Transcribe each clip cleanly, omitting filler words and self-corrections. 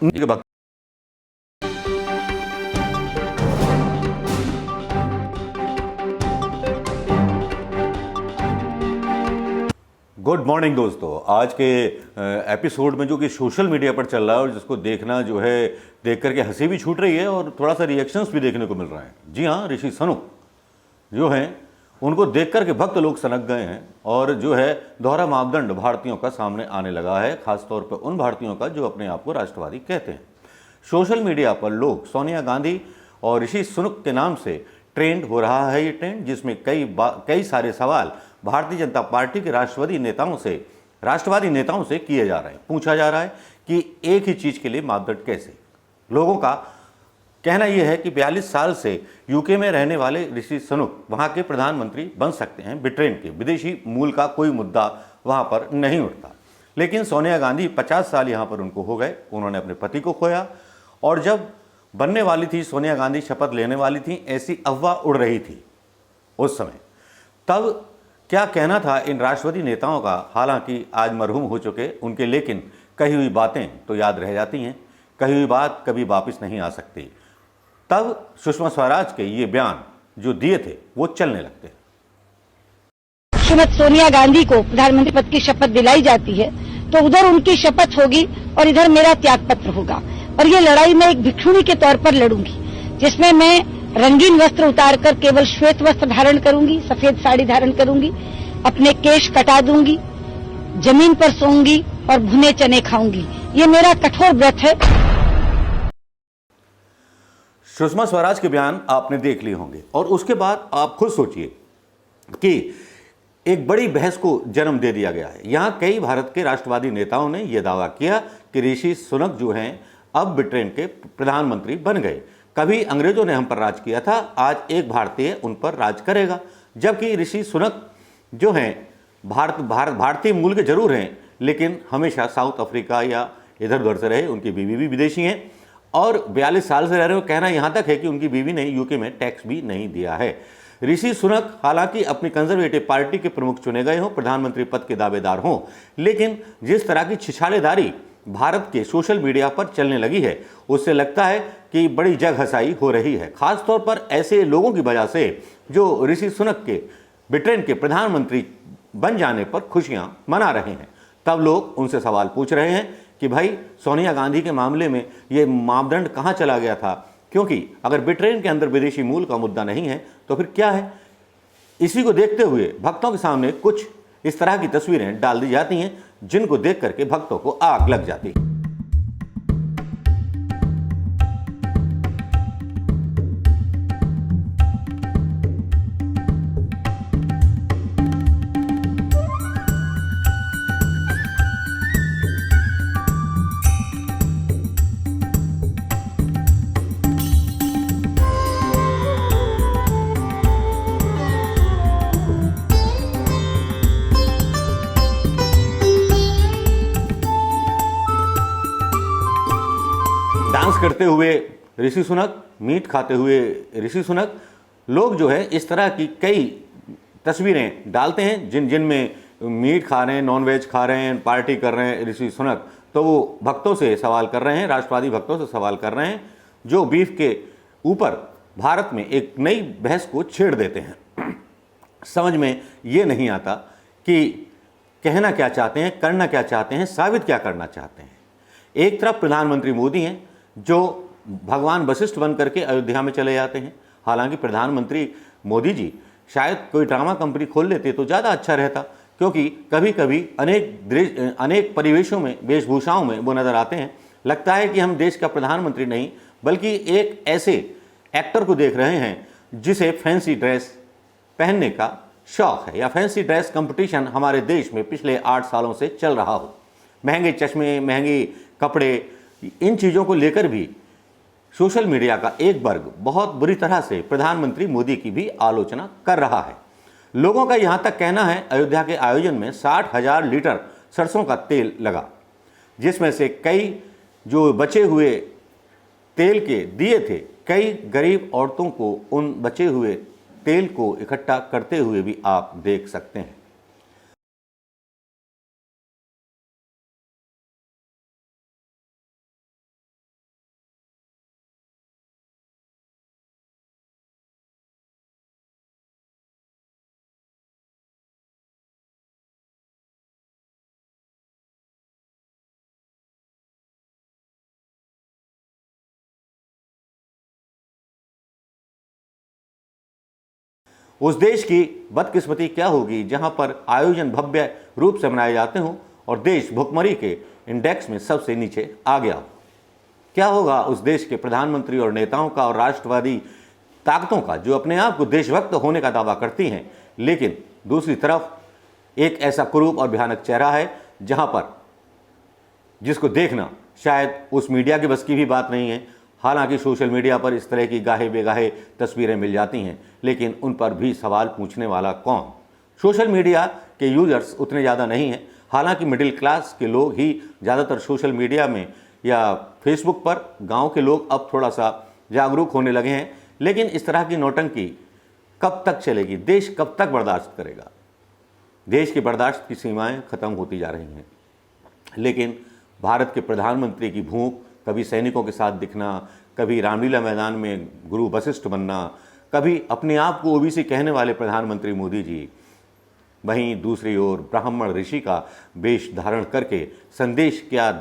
Good morning दोस्तों। आज के एपिसोड में जो कि सोशल मीडिया पर चल रहा है और जिसको देखना जो है देख करके हंसी भी छूट रही है और थोड़ा सा रिएक्शंस भी देखने को मिल रहे हैं। जी हाँ, ऋषि सुनक जो हैं उनको देख करके भक्त लोग सनक गए हैं और जो है दोहरा मापदंड भारतीयों का सामने आने लगा है, खासतौर पर उन भारतीयों का जो अपने आप को राष्ट्रवादी कहते हैं। सोशल मीडिया पर लोग सोनिया गांधी और ऋषि सुनक के नाम से ट्रेंड हो रहा है। ये ट्रेंड जिसमें कई सारे सवाल भारतीय जनता पार्टी के राष्ट्रवादी नेताओं से किए जा रहे हैं। पूछा जा रहा है कि एक ही चीज के लिए मापदंड कैसे। लोगों का कहना यह है कि 42 साल से यूके में रहने वाले ऋषि सुनक वहां के प्रधानमंत्री बन सकते हैं। ब्रिटेन के विदेशी मूल का कोई मुद्दा वहां पर नहीं उठता। लेकिन सोनिया गांधी 50 साल यहां पर उनको हो गए, उन्होंने अपने पति को खोया और जब बनने वाली थी सोनिया गांधी, शपथ लेने वाली थी, ऐसी अफवाह उड़ रही थी उस समय। तब क्या कहना था इन राष्ट्रवादी नेताओं का, हालांकि आज मरहूम हो चुके उनके, लेकिन कही हुई बातें तो याद रह जाती हैं। कही हुई बात कभी वापस नहीं आ सकती। तब सुषमा स्वराज के ये बयान जो दिए थे वो चलने लगते हैं। श्रीमती सोनिया गांधी को प्रधानमंत्री पद की शपथ दिलाई जाती है तो उधर उनकी शपथ होगी और इधर मेरा त्याग पत्र होगा और ये लड़ाई मैं एक भिक्षुणी के तौर पर लड़ूंगी, जिसमें मैं रंगीन वस्त्र उतारकर केवल श्वेत वस्त्र धारण करूंगी, सफेद साड़ी धारण करूंगी, अपने केश कटा दूंगी, जमीन पर सोऊंगी और भुने चने खाऊंगी। ये मेरा कठोर व्रत है। सुषमा स्वराज के बयान आपने देख लिए होंगे और उसके बाद आप खुद सोचिए कि एक बड़ी बहस को जन्म दे दिया गया है। यहां कई भारत के राष्ट्रवादी नेताओं ने यह दावा किया कि ऋषि सुनक जो हैं अब ब्रिटेन के प्रधानमंत्री बन गए। कभी अंग्रेजों ने हम पर राज किया था, आज एक भारतीय उन पर राज करेगा। जबकि ऋषि सुनक जो हैं भारतीय मूल के जरूर हैं, लेकिन हमेशा साउथ अफ्रीका या इधर उधर से रहे। उनकी बीवी भी विदेशी हैं और 42 साल से रह रहे हो। कहना यहां तक है कि उनकी बीवी ने यूके में टैक्स भी नहीं दिया है। ऋषि सुनक हालांकि अपनी कंजर्वेटिव पार्टी के प्रमुख चुने गए हों, प्रधानमंत्री पद के दावेदार हों, लेकिन जिस तरह की छिछालेदारी भारत के सोशल मीडिया पर चलने लगी है उससे लगता है कि बड़ी जग हंसाई हो रही है, खासतौर पर ऐसे लोगों की वजह से जो ऋषि सुनक के ब्रिटेन के प्रधानमंत्री बन जाने पर खुशियां मना रहे हैं। तब लोग उनसे सवाल पूछ रहे हैं कि भाई सोनिया गांधी के मामले में ये मापदंड कहां चला गया था, क्योंकि अगर ब्रिटेन के अंदर विदेशी मूल का मुद्दा नहीं है तो फिर क्या है। इसी को देखते हुए भक्तों के सामने कुछ इस तरह की तस्वीरें डाल दी जाती हैं जिनको देख करके भक्तों को आग लग जाती है। डांस करते हुए ऋषि सुनक, मीट खाते हुए ऋषि सुनक, लोग जो है इस तरह की कई तस्वीरें डालते हैं जिनमें मीट खा रहे हैं, नॉनवेज खा रहे हैं, पार्टी कर रहे हैं ऋषि सुनक। तो वो भक्तों से सवाल कर रहे हैं, राष्ट्रवादी भक्तों से सवाल कर रहे हैं जो बीफ के ऊपर भारत में एक नई बहस को छेड़ देते हैं। समझ में ये नहीं आता कि कहना क्या चाहते हैं, करना क्या चाहते हैं, साबित क्या करना चाहते हैं। एक तरफ प्रधानमंत्री मोदी हैं जो भगवान वशिष्ठ बन करके अयोध्या में चले जाते हैं। हालांकि प्रधानमंत्री मोदी जी शायद कोई ड्रामा कंपनी खोल लेते तो ज़्यादा अच्छा रहता, क्योंकि कभी कभी अनेक परिवेशों में, वेशभूषाओं में वो नज़र आते हैं। लगता है कि हम देश का प्रधानमंत्री नहीं बल्कि एक ऐसे एक्टर को देख रहे हैं जिसे फैंसी ड्रेस पहनने का शौक है या फैंसी ड्रेस कंपटीशन हमारे देश में पिछले 8 सालों से चल रहा हो। महंगे चश्मे, महंगे कपड़े, इन चीज़ों को लेकर भी सोशल मीडिया का एक वर्ग बहुत बुरी तरह से प्रधानमंत्री मोदी की भी आलोचना कर रहा है। लोगों का यहां तक कहना है अयोध्या के आयोजन में 60,000 लीटर सरसों का तेल लगा, जिसमें से कई जो बचे हुए तेल के दिए थे, कई गरीब औरतों को उन बचे हुए तेल को इकट्ठा करते हुए भी आप देख सकते हैं। उस देश की बदकिस्मती क्या होगी जहां पर आयोजन भव्य रूप से मनाए जाते हों और देश भुखमरी के इंडेक्स में सबसे नीचे आ गया हो? क्या होगा उस देश के प्रधानमंत्री और नेताओं का और राष्ट्रवादी ताकतों का जो अपने आप को देशभक्त होने का दावा करती हैं, लेकिन दूसरी तरफ एक ऐसा कुरूप और भयानक चेहरा है जहां पर जिसको देखना शायद उस मीडिया के बस की भी बात नहीं है। हालांकि सोशल मीडिया पर इस तरह की गाहे बेगाहे तस्वीरें मिल जाती हैं, लेकिन उन पर भी सवाल पूछने वाला कौन? सोशल मीडिया के यूजर्स उतने ज़्यादा नहीं हैं। हालांकि मिडिल क्लास के लोग ही ज़्यादातर सोशल मीडिया में या फेसबुक पर, गांव के लोग अब थोड़ा सा जागरूक होने लगे हैं। लेकिन इस तरह की नौटंकी कब तक चलेगी? देश कब तक बर्दाश्त करेगा? देश की बर्दाश्त की सीमाएं खत्म होती जा रही हैं। लेकिन भारत के प्रधानमंत्री की भूख, कभी सैनिकों के साथ दिखना, कभी रामलीला मैदान में गुरु वशिष्ठ बनना, कभी अपने आप को ओबीसी कहने वाले प्रधानमंत्री मोदी जी, वहीं दूसरी ओर ब्राह्मण ऋषि का वेश धारण करके संदेश क्या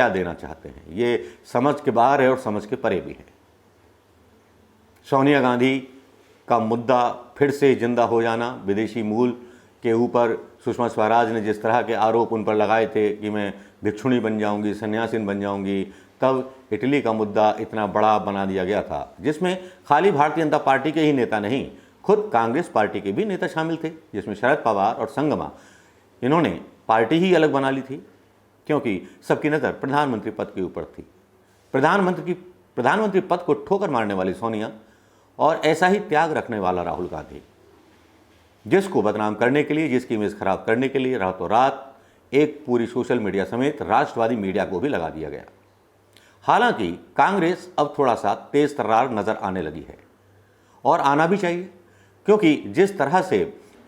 देना चाहते हैं, ये समझ के बाहर है और समझ के परे भी है। सोनिया गांधी का मुद्दा फिर से जिंदा हो जाना, विदेशी मूल के ऊपर सुषमा स्वराज ने जिस तरह के आरोप उन पर लगाए थे कि मैं भिक्षुणी बन जाऊंगी, सन्यासिन बन जाऊंगी, तब इटली का मुद्दा इतना बड़ा बना दिया गया था, जिसमें खाली भारतीय जनता पार्टी के ही नेता नहीं, खुद कांग्रेस पार्टी के भी नेता शामिल थे, जिसमें शरद पवार और संगमा, इन्होंने पार्टी ही अलग बना ली थी, क्योंकि सबकी नज़र प्रधानमंत्री पद के ऊपर थी। प्रधानमंत्री पद को ठोकर मारने वाली सोनिया और ऐसा ही त्याग रखने वाला राहुल गांधी, जिसको बदनाम करने के लिए, जिसकी इमेज खराब करने के लिए रातों रात एक पूरी सोशल मीडिया समेत राष्ट्रवादी मीडिया को भी लगा दिया गया। हालांकि कांग्रेस अब थोड़ा सा तेज तर्रार नजर आने लगी है और आना भी चाहिए, क्योंकि जिस तरह से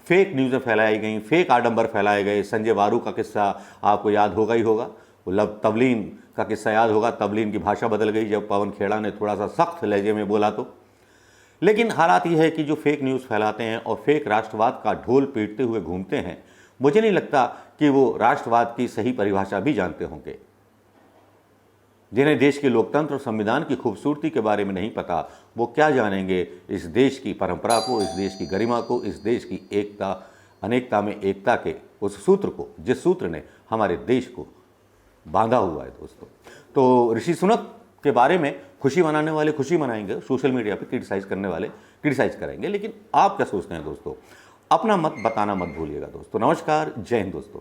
फेक न्यूज़ें फैलाई गई, फेक आडंबर फैलाए गए, संजय बारू का किस्सा आपको याद होगा ही होगा, वो तवलीन का किस्सा याद होगा, तवलीन की भाषा बदल गई जब पवन खेड़ा ने थोड़ा सा सख्त लहजे में बोला तो। लेकिन हालात ये है कि जो फेक न्यूज़ फैलाते हैं और फेक राष्ट्रवाद का ढोल पीटते हुए घूमते हैं, मुझे नहीं लगता कि वो राष्ट्रवाद की सही परिभाषा भी जानते होंगे। जिन्हें देश के लोकतंत्र और संविधान की खूबसूरती के बारे में नहीं पता, वो क्या जानेंगे इस देश की परंपरा को, इस देश की गरिमा को, इस देश की एकता, अनेकता में एकता के उस सूत्र को, जिस सूत्र ने हमारे देश को बांधा हुआ है दोस्तों। तो ऋषि सुनक के बारे में खुशी मनाने वाले खुशी मनाएंगे, सोशल मीडिया पे क्रिटिसाइज करने वाले क्रिटिसाइज करेंगे, लेकिन आप क्या सोचते हैं दोस्तों? अपना मत बताना मत भूलिएगा दोस्तों। नमस्कार, जय हिंद दोस्तों।